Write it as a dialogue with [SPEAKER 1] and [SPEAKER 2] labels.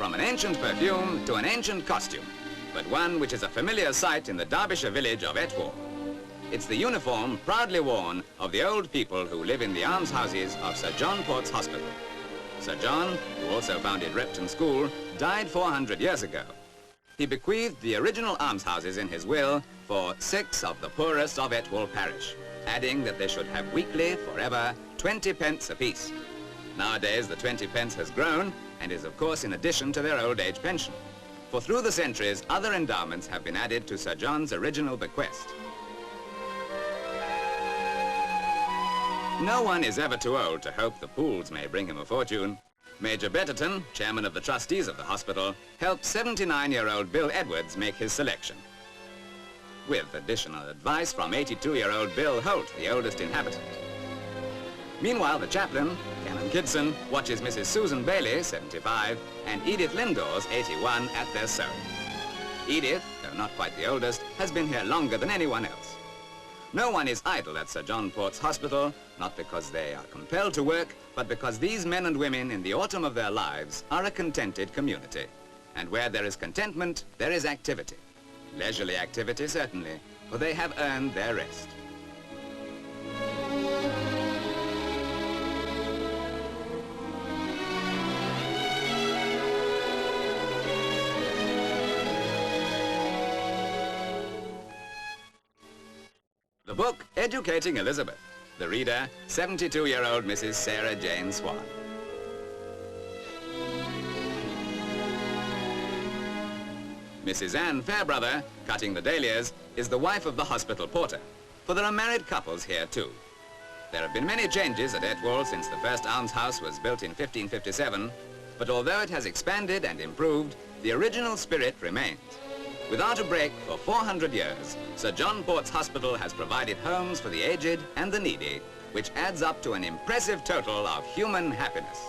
[SPEAKER 1] From an ancient perfume to an ancient costume, but one which is a familiar sight in the Derbyshire village of Etwall. It's the uniform proudly worn of the old people who live in the almshouses of Sir John Port's Hospital. Sir John, who also founded Repton School, died 400 years ago. He bequeathed the original almshouses in his will for 6 of the poorest of Etwall parish, adding that they should have weekly, forever, 20 pence apiece. Nowadays, the 20 pence has grown and is, of course, in addition to their old age pension. For through the centuries, other endowments have been added to Sir John's original bequest. No one is ever too old to hope the pools may bring him a fortune. Major Betterton, chairman of the trustees of the hospital, helped 79-year-old Bill Edwards make his selection, with additional advice from 82-year-old Bill Holt, the oldest inhabitant. Meanwhile, the chaplain, Canon Kidson, watches Mrs. Susan Bailey, 75, and Edith Lindors, 81, at their sewing. Edith, though not quite the oldest, has been here longer than anyone else. No one is idle at Sir John Port's Hospital, not because they are compelled to work, but because these men and women in the autumn of their lives are a contented community. And where there is contentment, there is activity. Leisurely activity, certainly, for they have earned their rest. The book, Educating Elizabeth. The reader, 72-year-old Mrs. Sarah Jane Swan. Mrs. Anne Fairbrother, cutting the dahlias, is the wife of the hospital porter, for there are married couples here too. There have been many changes at Etwall since the first almshouse was built in 1557, but although it has expanded and improved, the original spirit remains. Without a break for 400 years, Sir John Port's Hospital has provided homes for the aged and the needy, which adds up to an impressive total of human happiness.